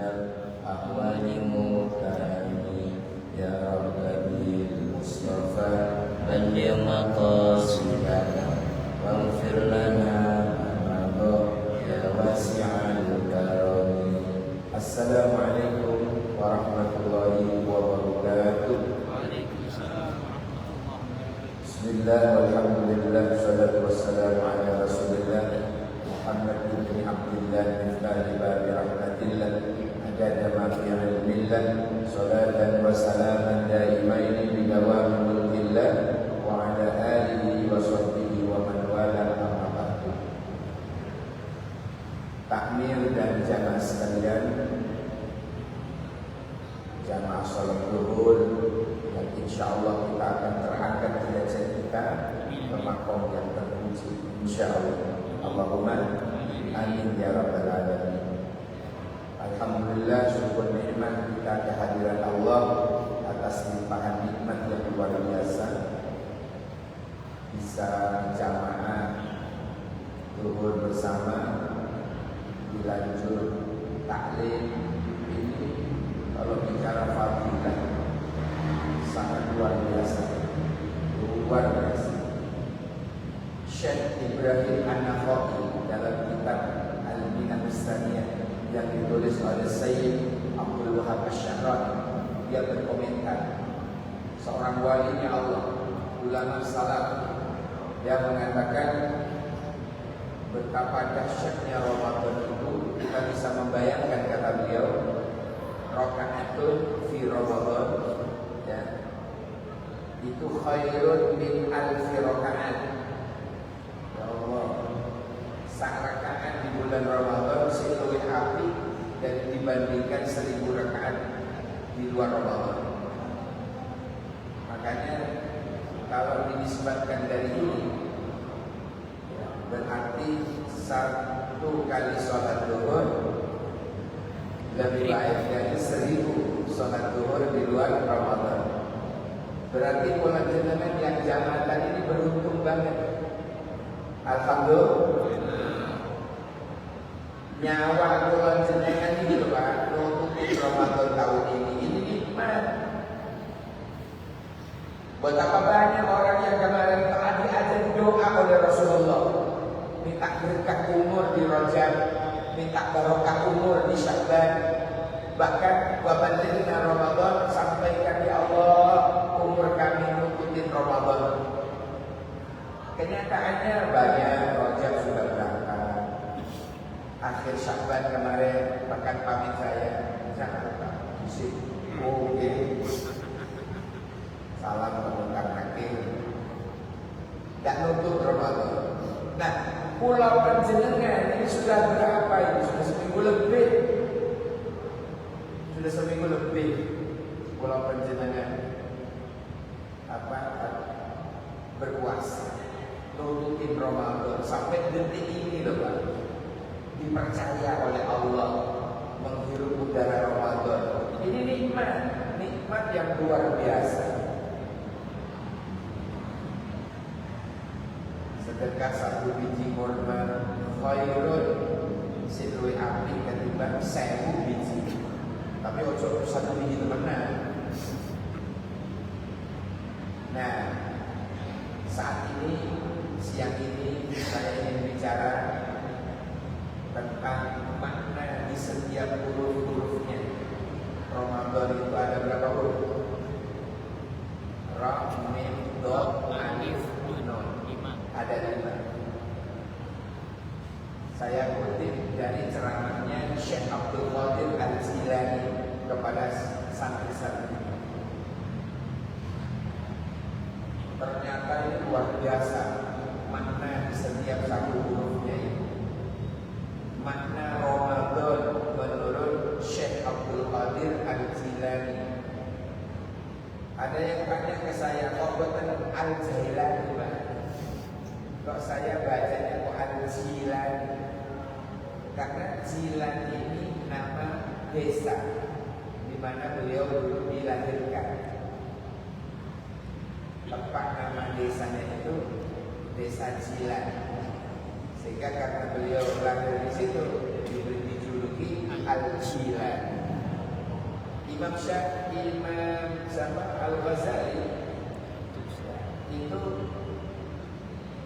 الأهوال مكرمي يا رب بالمصطفى بلغ مقاصدنا واغفر لنا ما مضى يا واسع الكرم. السلام عليكم ورحمة الله وبركاته. بسم الله والحمد لله والصلاة والسلام على رسول الله محمد بن عبد الله مفتاح باب رحمة الله أجاد ما في علم الله صلاة وسلاما دائمين بدوام ملك الله وعلى آله وصحبه ومن والاه أما بعد. Takmir dan jamaah sekalian, jamaah salat zuhur yang insyaallah kita akan terangkat derajat kita ke makom yang terpuji insyaallah. Allahumma amin ya rabbal alamin. Alhamdulillah, syukur nikmat kita kehadiran Allah atas limpahan nikmat yang luar biasa, bisa jamaah zuhur bersama, dilanjut taklim. Ini kalau bicara fadilah sangat luar biasa, luar biasa. Syekh Ibrahim An-Nakhai dalam kitab Al-Minah Islamiyah yang ditulis oleh Sayyid Abdul Wahab Asy-Sya'rani, dia berkomentar, seorang walinya Allah, ulama salaf, dia mengatakan betapa dahsyatnya Ramadan itu. Kita bisa membayangkan, kata beliau, rakaatun fi Ramadan ya, itu khairun min alfi rakaat. Ya Allah, sak rakaat di bulan Ramadan luwih apik dan dibandingkan 1000 rakaat di luar Ramadan. Makanya kalau dinisbatkan dari ini, berarti 1 kali sholat zuhur lebih baik dari 1000 sholat zuhur di luar Ramadan. Berarti pola jenengan yang jamaah tadi ini beruntung banget. Alhamdulillah. Nyawa pola jenengan ini loh Pak, nutupi Ramadan tahun ini nikmat. Betapa banyak orang yang kemarin telah diajar doa oleh Rasulullah, minta berkah umur di Rajab, minta barokah umur di Sya'ban, bahkan wabaliknya Ramadan, sampaikan ya Allah umur kami ngikutin Ramadan. Kenyataannya banyak Rajab sudah berangkat, akhir Sya'ban kemarin bahkan pamit saya Jakarta musik oke, salam pembukaan akhir, gak nutup Ramadan. Nah, pulau Panjenengan ini sudah berapa ini? Sudah seminggu lebih. Sudah seminggu lebih pulau Panjenengan berpuasa, nututin Ramadan sampai detik ini loh Pak. Dipercaya oleh Allah menghirup udara Ramadan. Ini nikmat yang luar biasa. Sedekah 1 biji kurma khairun luwih apik ketimbang 1000 biji. Tapi ojo 1 biji temenan. Nah, saat ini, siang ini saya ingin bicara tentang makna di setiap huruf-hurufnya. Ramadan itu ada berapa huruf? Ra, mim, dha, alif, nun. Ada 5. Saya kutip dari ceramahnya Syekh Abdul Qadir Al-Jilani kepada santri-santri. Ternyata ini luar biasa makna di setiap satu hurufnya ini. Makna Ramadan menurut Syekh Abdul Qadir Al-Jilani. Ada yang tanya ke saya, kok buatan Al-Jilani Pak? Kok saya bacanya kok Al-Jilani? Karena Jilan ini nama desa di mana beliau dulu dilahirkan. Tempat nama desanya itu Desa Jilan. Sehingga karena beliau lahir di situ diberi dijuluki Al-Jilan. Imam siapa? Al-Ghazali itu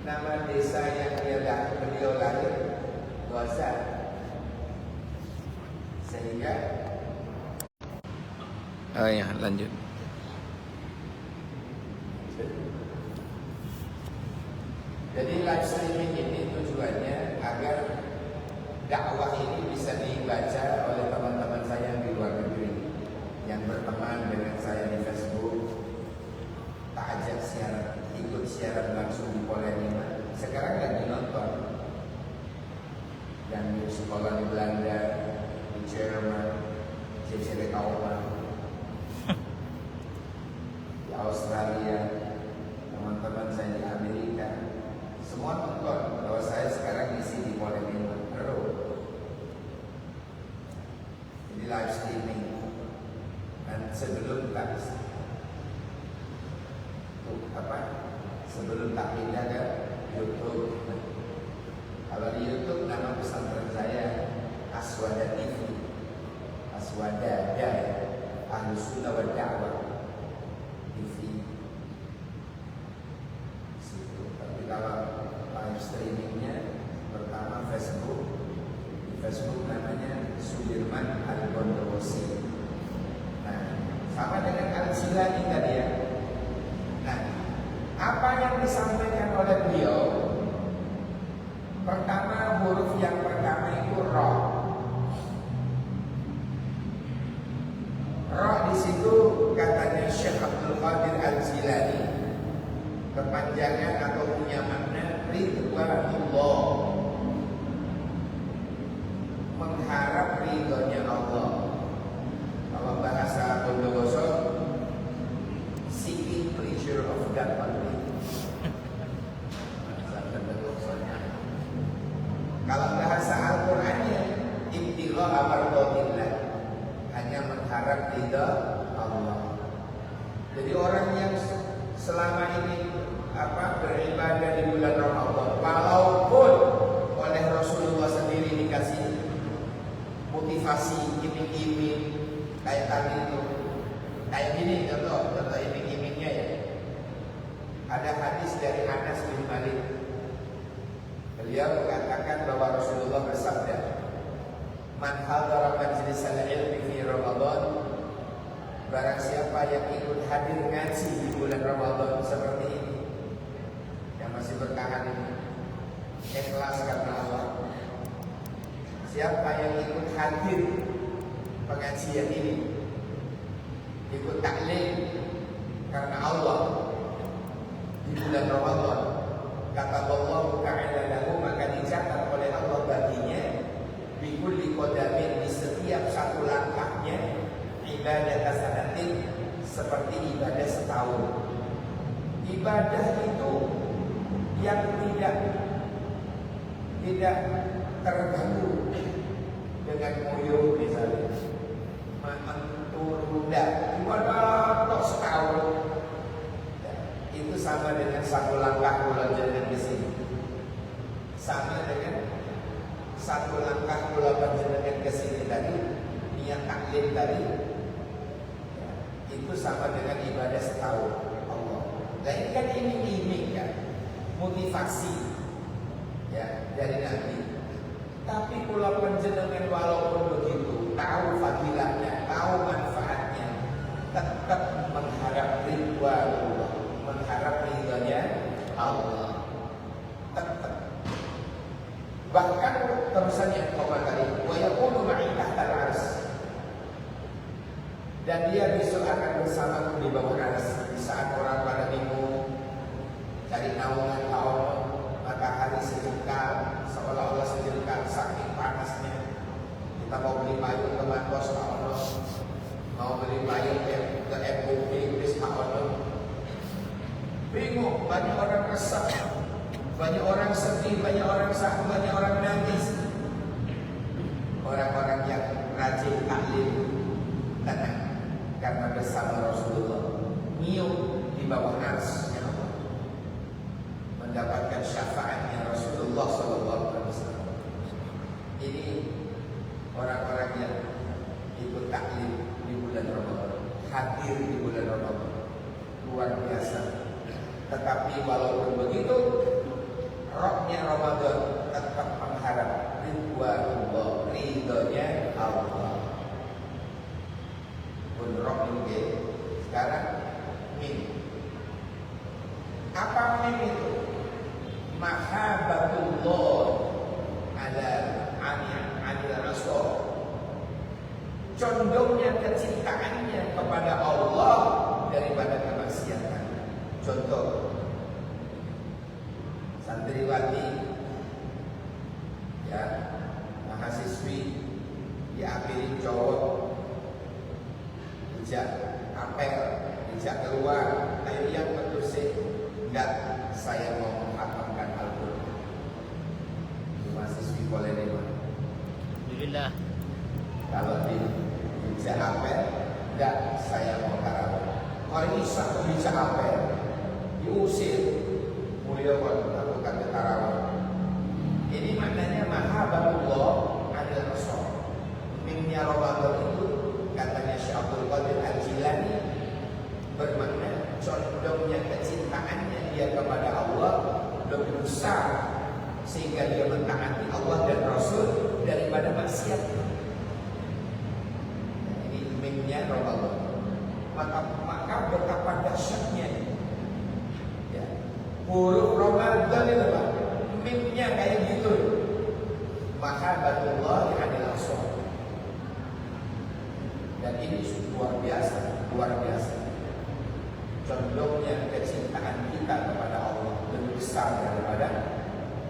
nama desa yang beliau lahir Ghazal. Sehingga lanjut. Jadi live streaming ini tujuannya agar dakwah ini bisa dibaca oleh teman-teman saya yang di luar negeri, yang berteman dengan saya di Facebook, tak ajak ikut siaran langsung di Polandia. Sekarang lagi nonton dan di sekolah di Belanda, di Jerman, di di Australia, teman-teman saya di Amerika, semua nonton bahwa saya sekarang isi di Polandia. Jadi live streaming. Dan sebelum tak pindah ke YouTube. Kalau di YouTube nama pesantren saya Aswada TV, Aswada Ahlus Sunnah wal Da'wah TV. Situ. Tapi kalau live streamingnya pertama Facebook. Di Facebook namanya Sudirman Al-Bondowosi. Nah, sama dengan Al-Jilani tadi ya. Nah, apa yang disampaikan oleh beliau? Pertama, huruf yang pertama itu Ra. Ra di situ katanya Syekh Abdul Qadir Al-Jilani, kepanjangan atau punya makna Ridwanullah, mengharap ridhonya Allah. Kalau bahasa Bondowoso, seeking pleasure of God only. Kalau bahasa Al-Qur'annya ibtigha amardhatillah, hanya mengharap ridha Allah. Jadi orang yang selama ini beribadah di bulan Ramadan, walaupun oleh Rasulullah sendiri dikasih motivasi iming-iming kayak tadi itu, kayak gini contoh iming-imingnya ya. Ada hadis dari Anas bin Malik. Beliau mengatakan bahwa Rasulullah bersabda, "Man hadara majlisal ilmi fi Ramadan," barang siapa yang ikut hadir ngaji di bulan Ramadan seperti ini, yang masih bertahan ini, ikhlas karena Allah. Siapa yang ikut hadir pengajian ini, ikut taklim karena Allah di bulan Ramadan, kata Allah Ta'ala lahu, maka dicatat oleh Allah baginya bikulli qadamin, di setiap satu langkahnya, ibadah sanatin, seperti ibadah setahun. Ibadah itu yang tidak terganggu dengan moyo misalnya, menunda ibadah tok setahun. Itu sama dengan satu langkah pulau jalan ke sini, sama dengan satu langkah pulau jalan ke sini tadi, niat taklim tadi, itu sama dengan ibadah setahun Allah. Dan ini kan iming-iming kan, motivasi ya dari Nabi. Tapi pulau panjenengan walaupun begitu, tahu fadilahnya, tahu manfaatnya, tetap mengharap ridwan, mengharap ridhonya Allah. Tetap. Bahkan terusannya komentari, wa yaqulu ma'i tahtal ars, dan dia besok akan bersamaku di bawah ars. Di saat orang pada bingung cari naungan Allah, matahari sejengkal, seolah-olah sejengkal saking panasnya. Kita mau beli payung ke Matos Allah, mau beli payung ke MUB Inggris Allah, bingung, banyak orang resah, banyak orang sedih, banyak orang sakit, banyak orang nangis. Orang-orang yang rajin taklim tenang, karena bersama Rasulullah nyium di bawah ars ya Allah, mendapatkan syafaatnya Rasulullah SAW. Ini orang-orang yang ikut taklim di bulan Ramadan, hadir di bulan Ramadan, luar biasa. Tetapi walaupun begitu, rohnya Ramadan tetap mengharap ridwanullah, ridhonya Allah. Pun roh ini sekarang min. Apa min itu? Mahabbatullah ala anil rasul. Condongnya kecintaannya kepada Allah daripada kemaksiatan. Contoh, santriwati ya, mahasiswi diambil cowok, dijak apel, dijak keluar, ayo yang bersih, enggak, saya mau menghatamkan Al-Quran. Mahasiswi boleh lewat. Alhamdulillah. Kalau dijak apel, enggak, saya mau tarawih. Kalau ini satu dijak apel, diusir, mulia melakukan tarawih. Ini maknanya mahabbatullah adil rasul. Minnya Ramadan itu katanya Syekh Abdul Qadir Al-Jilani bermakna condongnya kecintaannya dia kepada Allah lebih besar sehingga dia mentaati Allah dan Rasul daripada maksiat. Ini minnya Ramadan. Maka betapa dahsyatnya ya. Huruf Ramadan itu Pak, mimnya kayak gitu. Mahabbatullah adil rasul. Dan ini luar biasa, luar biasa. Condongnya kecintaan kita kepada Allah lebih besar daripada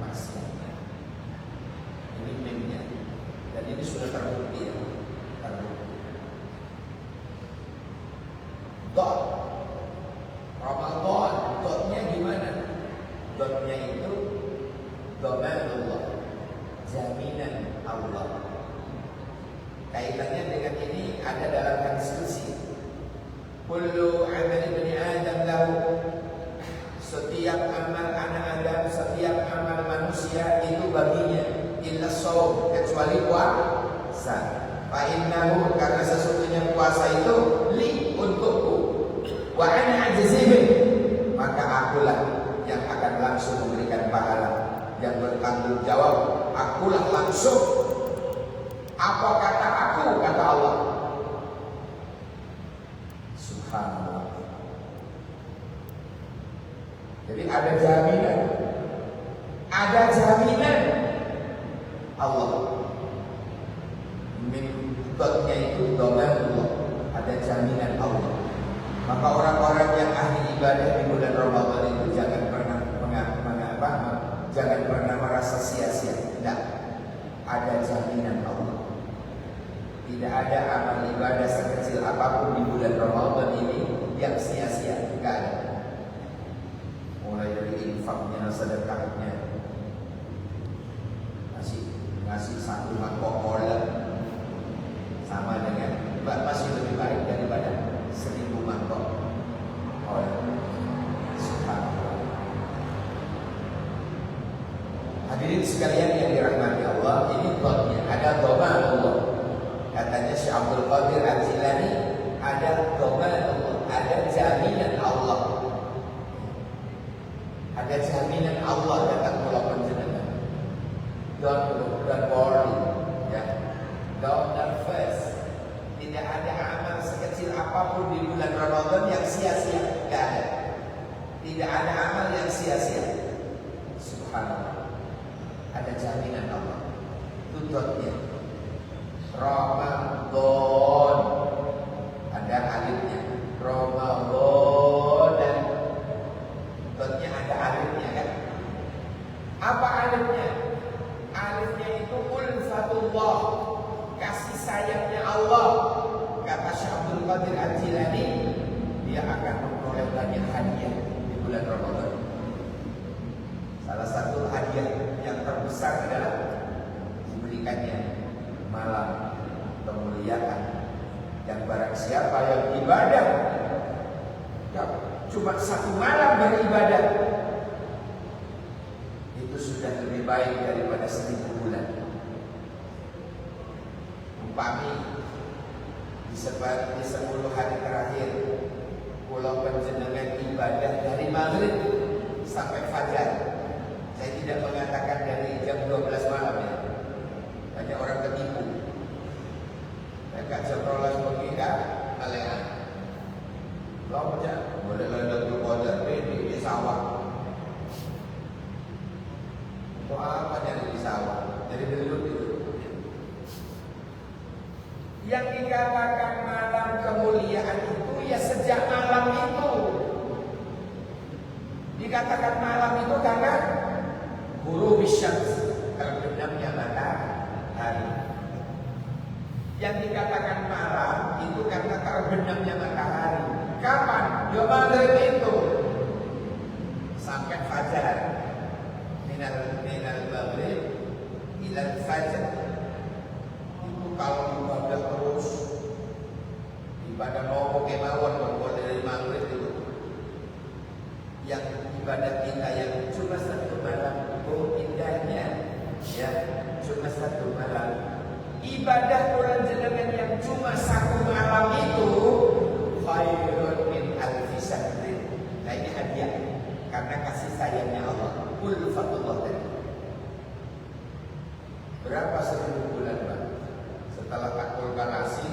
maksiat. Ini mimnya. Dan ini sudah terbukti ya. Terbukti. Dot Ramadan, dotnya gimana? Dotnya itu dhamanullah, jaminan Allah. Kaitannya dengan ini ada dalam hadis qudsi. Kullu amal ibni Adam lahu, setiap amal anak Adam, setiap amal manusia itu baginya, illa shaum, kecuali puasa. Fa innahu, karena sesungguhnya puasa itu li, untukku. Wa ana ajzihim, maka akulah yang akan langsung memberikan pahala, yang bertanggung jawab. Akulah langsung. Apa kata aku, kata Allah. Subhanallah. Jadi ada jaminan. Ada jaminan Allah. Minutnya itu dhamanullah. Ada jaminan Allah. Maka orang-orang yang ahli ibadah di bulan Ramadan itu jangan pernah jangan pernah merasa sia-sia. Tidak. Ada jaminan Allah. Tidak ada amal ibadah sekecil apapun di bulan Ramadan ini yang sia-sia. Tidak ada. Mulai dari infaknya, sedekahnya, ngasih satu mangkok kolak sama dengan masih lebih baik daripada 1000 mangkok kolak. Subhanallah. Hadirin sekalian yang dirahmati Allah, ini dotnya ada dhamanullah. Katanya Syekh Abdul Qadir Al-Jilani, ada dhamanullah, ada jaminan Allah. Ada jaminan Allah datang mula panjenengan. Don't worry, ya. Don't nervous. Tidak ada amal sekecil apapun di bulan Ramadan yang sia-sia. Tidak ada. Tidak ada amal yang sia-sia. Subhanallah. Ada jaminan Allah. Tutupnya Ramadan, ada alifnya. Ramadan, dan tutupnya ada alifnya kan? Apa alifnya? Alifnya itu ulfatullah, kasih sayangnya Allah. Kata Syekh Abdul Qadir Al-Jilani, dia akan memperoleh banyak hadiah di bulan Ramadan. Salah satu hadiah yang terbesar adalah diberikannya malam kemuliaan. Yang barang siapa yang ibadah ya, cuma satu malam beribadah, itu sudah lebih baik daripada 1000 bulan. Umpami di 10 hari terakhir kula panjenengan ibadah dari maghrib sampai fajar. Saya tidak mengatakan dari jam 12 malam ya. Banyak orang ketipu. Mereka jam 12 pagi kan kalian. Lo aja boleh Lailatul Qadar di sawah. Untuk apa jadi di sawah? Jadi dulu itu. Yang dikatakan malam kemuliaan itu ya sejak malam itu. Dikatakan malam itu karena guru bisyams, terbenamnya matahari. Yang dikatakan malam itu karena terbenamnya matahari. Kapan? Ya maghrib itu sampai fajar. Minal maghrib ilal fajar. Itu kalau ibadah terus, ibadah nopo kemauan berbuat dari maghrib itu. Yang ibadah kita yang cuma satu malam, oh indahnya, ya cuma satu malam. Ibadah Quran jenengan yang cuma satu malam itu khairun min alfi syahrin. Nah ini hadiah karena kasih sayangnya Allah. Ulfatullah tadi. Berapa 1000 bulan Pak? Setelah tak kalkulasi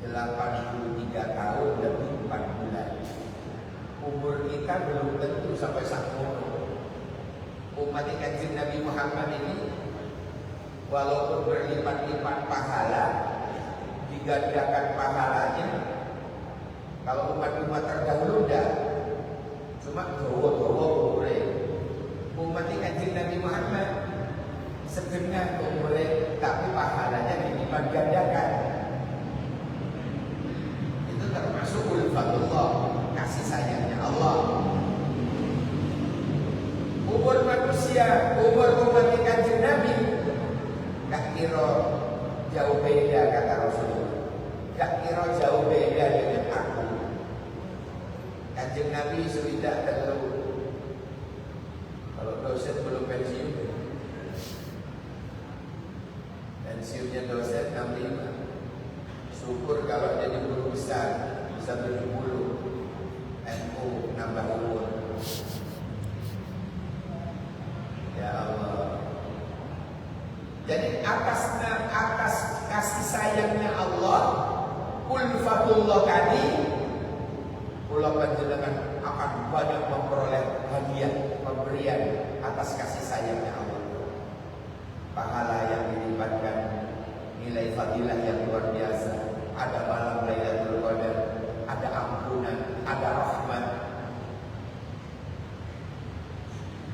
83 tahun lebih 4 bulan. Umur kita belum tentu sampai 1 umat Kanjeng Nabi Muhammad ini walaupun berlipat-lipat pahala, digandakan pahalanya. Kalau umat-umat terdahulu dah cuma doa-doa umure. Umat Kanjeng Nabi Muhammad setengah umure tapi pahalanya dilipat gandakan. Itu termasuk ulfatullah, kasih sayangnya Allah. Umur manusia, umur umat Kanjeng Nabi gak kira jauh beda kata Rasulullah. Gak kira jauh beda dengan aku. Kanjeng Nabi sudah terlalu. Kalau dosen belum pensiun, pensiunnya dosen 65. Syukur kalau jadi guru besar bisa 70. NU nambah umur. Ya Allah. Jadi atas kasih sayangnya Allah, ulfatullah tadi, kula panjenengan akan banyak memperoleh hadiah pemberian atas kasih sayangnya Allah. Pahala yang dilipatkan, nilai fadilah yang luar biasa. Ada malam Lailatul Qadar, ada ampunan, ada rahmat.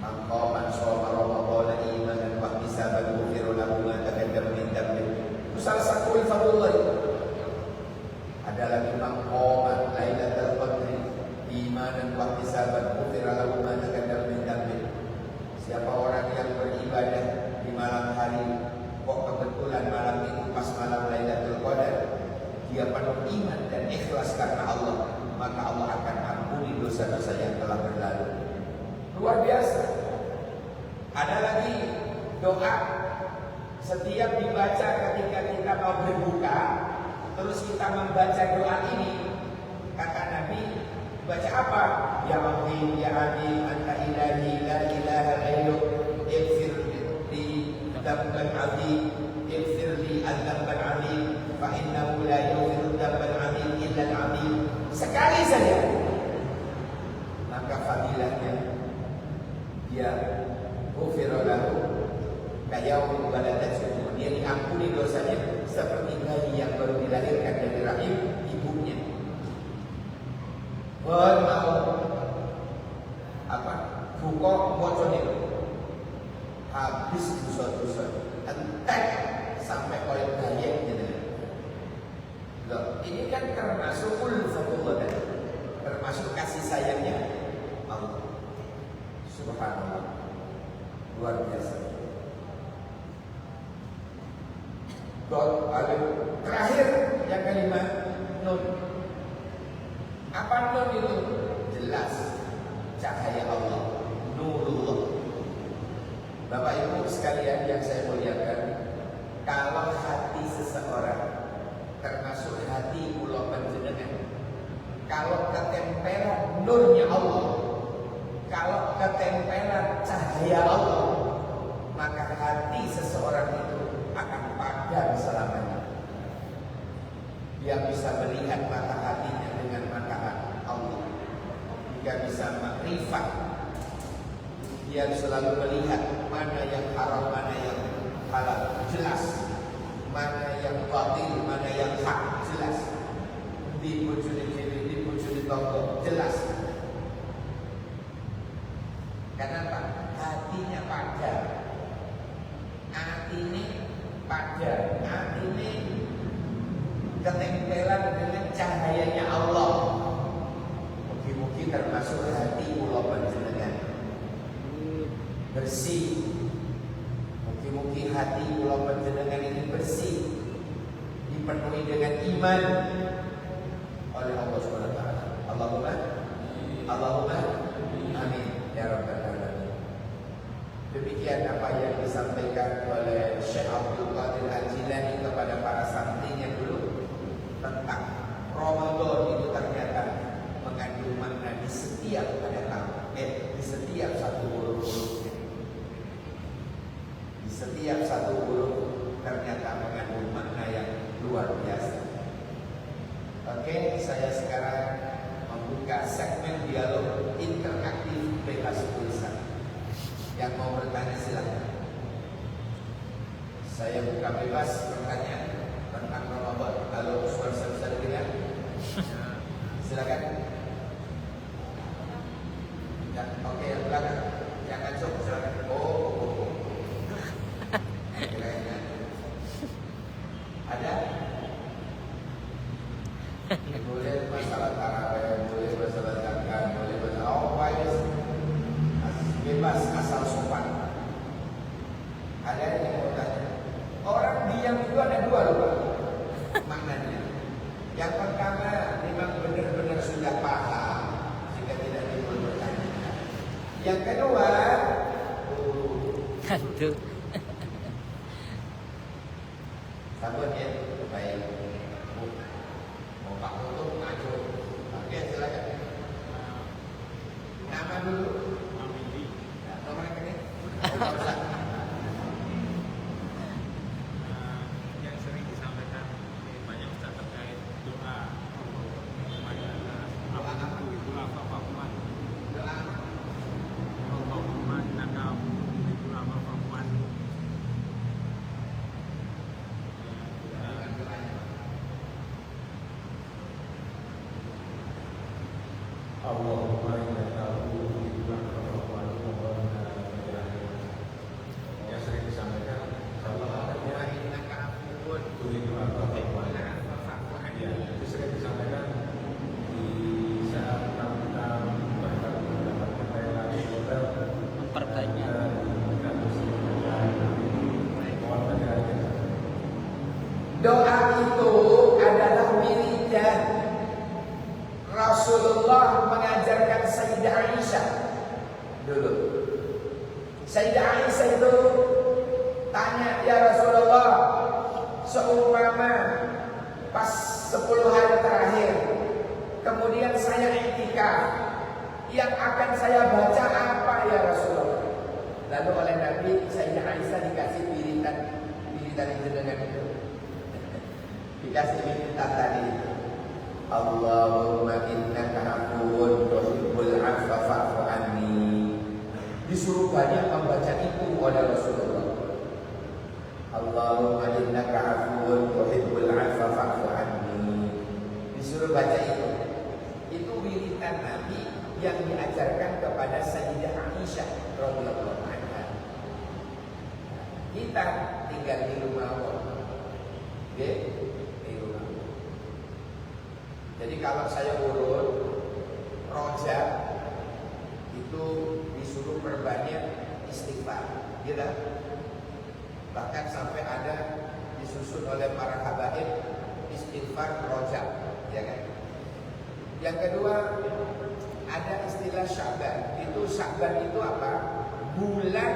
Maqaman shoma Ramadan imanan wa ihtisaban ghufira lahu ma taqaddama min dhanbi. Itu salah satu ulfatullah. Ada lagi maqaman Lailatul Qadri imanan wa ihtisaban ghufira lahu ma taqaddama min dhanbi. Siapa orang yang beribadah di malam hari, kok kebetulan malam itu pas malam Lailatul Qadar, dia penuh iman dan ikhlas karena Allah, maka Allah akan ampuni dosa-dosa yang telah berlalu. Luar biasa. Ada lagi doa setiap dibaca ketika kita mau berbuka, terus kita membaca doa ini, kata Nabi, baca apa? Ya Azim, Ya Adim, Anta Ilahi, La ilaha ghairuk, Ighfir li dzamban azim, Ighfir li dzamban azim, fa innahu la yaghfiru dzamban azim illa al-azim. Sekali saja, maka fadilahnya dia ghufira lahu kayaumil waladatuhu, dia diampuni dosanya seperti bayi yang baru dilahirkan dari rahim ibunya. Mau apa? Buka bocone habis dosa-dosa entek sampai koyo gayeng gitu. Loh, ini kan termasuk ulfatullah, termasuk kasih sayangnya Allah. Subhanallah, luar biasa. Terakhir yang kelima, nun. Apa nun itu? Jelas cahaya Allah, nurullah. Bapak Ibu sekalian yang saya muliakan, kalau hati seseorang, termasuk hati kalau ketempelan nurnya Allah, kalau ketempelan cahaya Allah, maka hati seseorang itu akan padam selamanya. Dia bisa melihat mata hatinya dengan mata Allah. Dia bisa makrifat. Dia selalu melihat mana yang haram, mana yang halal, jelas. Mana yang batil, mana yang hak, jelas. Di bujuri kiri, di bujuri tonggo, jelas. Kenapa? Hatinya padam. Hatinya padam. Hatinya ketempelan dengan cahayanya Allah. Mungkin termasuk hati kula panjenengan bersih. Mungkin hati kula panjenengan ini bersih, dipenuhi dengan iman oleh Allah Subhanahu wa taala. Allahumma amin ya rabbal alamin. Demikian apa yang disampaikan oleh Syekh Abdul Qadir Al-Jilani kepada para santrinya dulu tentang Ramadan itu ternyata mengandung makna di setiap di setiap satu huruf-hurufnya. Di setiap satu huruf ternyata mengandung makna yang luar biasa. Oke, saya sekarang membuka segmen dialog interaktif bebas tulisan. Yang mau bertanya silakan. Saya buka bebas bertanya tentang Ramadan. Kalau suara saya dengar, silakan. Ya, oke, yang belakang. Jangan sok, silakan. Oh. Ada? Boleh masalah tarawih, boleh masalah zakat, boleh masalah bebas asal sopan. Ada yang mau tanya? Orang diam itu ada dua loh maknanya. Yang pertama memang benar-benar sudah paham jika tidak timbul bertanya. Yang kedua, Aduh. sabar ya, baik. Mau Pak Toto maju. Oke, silakan. Nama dulu. Nomor yang ini. Yang sering disampaikan banyak ustaz terkait doa Doa apa? doa Fakuman Doa. Fakuman nakam doa Fakuman Allahumma inna ta'udhu bika yang sering disampaikan salah Doa innaka afuwun ya, itu sering disampaikan di saat kita berkata mendapatkan Thailand hotel Memperbanyak. Doa itu adalah wiridan. Rasulullah mengajarkan Sayyidah Aisyah dulu. Sayyidah Aisyah itu tanya, ya Rasulullah, seumpama pas 10 hari terakhir, kemudian saya iktikaf, yang akan saya baca apa ya Rasulullah? Lalu oleh Nabi Sayyidah Aisyah dikasih wiridan jenengan itu. Dikasih wiridan tadi itu. Allahumma innaka afuwun tuhibbul afwa fa'fu anni. Disuruh banyak membaca itu oleh Rasulullah. Allahumma innaka afuwun tuhibbul afwa fa'fu anni. Disuruh baca itu. Itu wiridan Nabi yang diajarkan kepada Sayyidah Aisyah radhiyallahu anha. Kita tinggal di rumah Allah. Oke? Jadi kalau saya urut rojak itu disuruh perbanyak istighfar, gitu. Bahkan sampai ada disusun oleh para habaib istighfar rojak, ya kan? Yang kedua ada istilah Sya'ban. Sya'ban itu apa? Bulan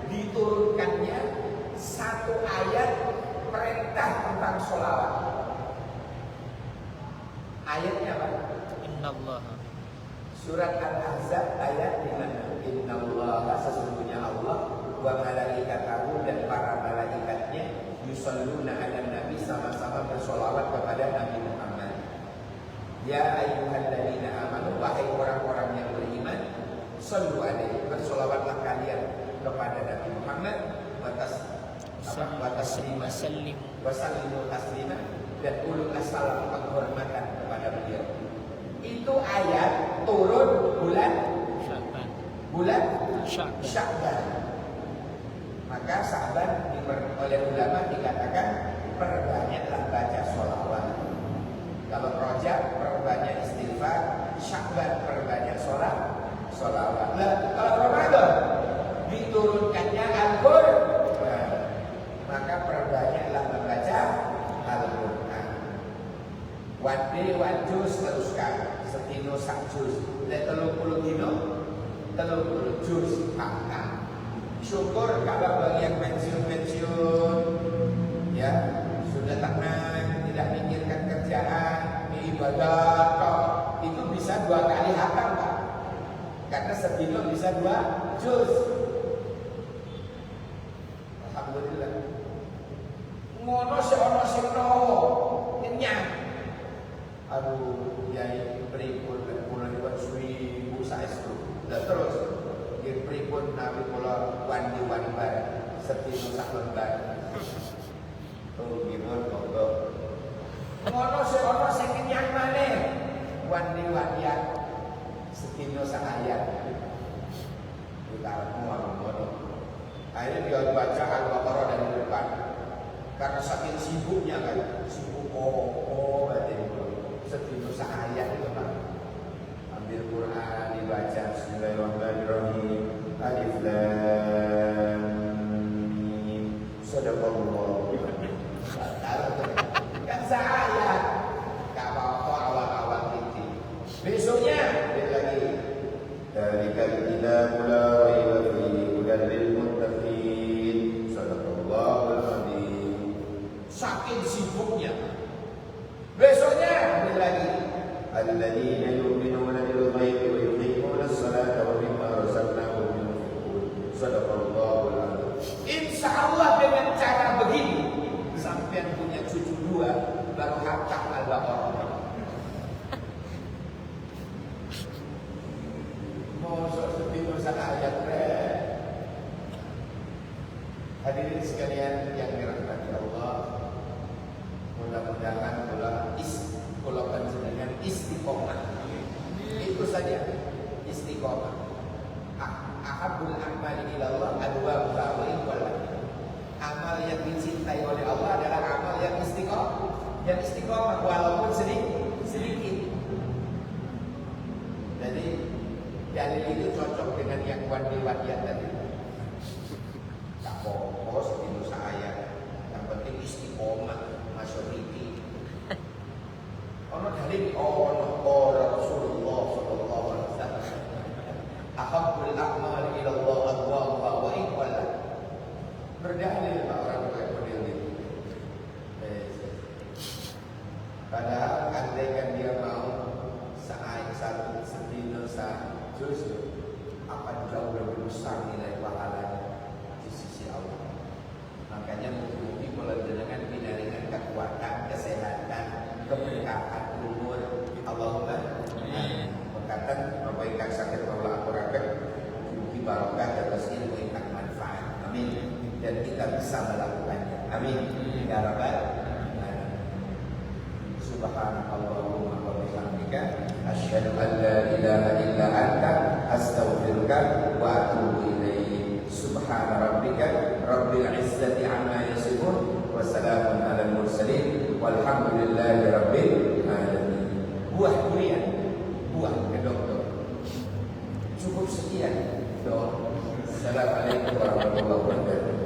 diturunkannya satu ayat perintah tentang sholawat. Ayatnya apa? Surat Al-Ahzab ayat 5. Innallaha, sesungguhnya Allah, wa malaikatahu, dan para malaikatnya, yusalluna 'alan nabi, sama-sama bersolawat kepada Nabi Muhammad. Ya ayyuhalladzina amanu, wahai orang-orang yang beriman, shallu alaihi, bersolawatlah kalian kepada Nabi Muhammad, wasallimu taslima, dan ulullah salam penghormatan kepada beliau. Itu ayat turun bulan Sya'ban. Maka Sya'ban oleh ulama dikatakan perbanyaklah baca sholawat. Kalau Rajab perbanyak istighfar, Sya'ban perbanyak sholawat. Nah, kalau Ramadan diturunkannya Al-Qur'an, maka perbanyaklah membaca Al-Qur'an. Wadi wajus teruskan setino sak juz, dan 30 dino 30 juz. Maka syukur kalau bagi yang pensiun ya sudah tenang, tidak mikirkan kerjaan, ibadah kok, itu bisa 2 kali hatam Pak, karena setino bisa 2 juz. Alhamdulillah. Ngono seono sing kenyang. Aduh, yai pripun kula niku suwi saestu. Lah terus nggih pripun nabi kula wandi-wandi bareng setino sak lembar. Oh, gimana monggo. Ngono seono sing kenyang maneh. Wandi-wandian setino sak ayat. Utarmu ngono. Akhirnya dia baca Al-Baqarah dari depan. Karena saking sibuknya kan, sibuk batin setino sak ayat itu Pak. Ambil Quran dibaca, Bismillahirrahmanirrahim, Alif Lam Mim, Sadaqallah. Kan saya gak apa-apa awal-awal ini. Besoknya dia lagi dari kitabul la raiba fihi hudan lil muttaqin. Sadaqallahul azim. Saking sibuknya. Besoknya dia lagi alladzina yu'minuna bil ghaibi wa yuqimuna as-salata wa mimma razaqnahum yunfiqun. Sadaqallahul azim. Insyaallah dengan cara begini sampean punya cucu 2 baru hafal Al-Baqarah. Mosok sedino sak ayat Hadirin sekalian yang dirahmati Allah, mudah-mudahan kula panjenengan istiqomah. Itu saja, istiqomah. Ahabul amali ilallah adwa wa amal yang dicintai oleh Allah adalah amal yang istiqomah walaupun sedikit. Jadi dalil itu cocok dengan yang wadi-wadian tadi. Tak pokok itu saya. Yang penting istiqomah, masyuriti. Ono dalil Rasulullah sallallahu alaihi wasallam. Ahabul a'mal ila Allah adwamuha wa iqwala. Berdalil Pak orang kayak model itu. Padahal andaikan dia mau satu setino justru akan jauh lebih besar nilai pahalanya di sisi Allah. Makanya mungkin dengan dengan kekuatan, kesehatan, keberkahan umur. Allahumma amin. Berkatan Bapak Ikan sakit Allah aturakan mungkin barokah atas ilmu yang manfaat. Amin. Dan kita bisa melakukannya. Amin. Ya Rabbal alamin. Subhanallahumma wa bihamdika asyhadu an la ilaha illa anta astaghfiruka wa atubu ilaik. Subhana rabbika rabbil izzati amma yasifun wa salamun alal mursalin walhamdulillahi rabbil alamin. Buah durian, buah kedokter. Cukup sekian doa. Assalamualaikum warahmatullahi wabarakatuh.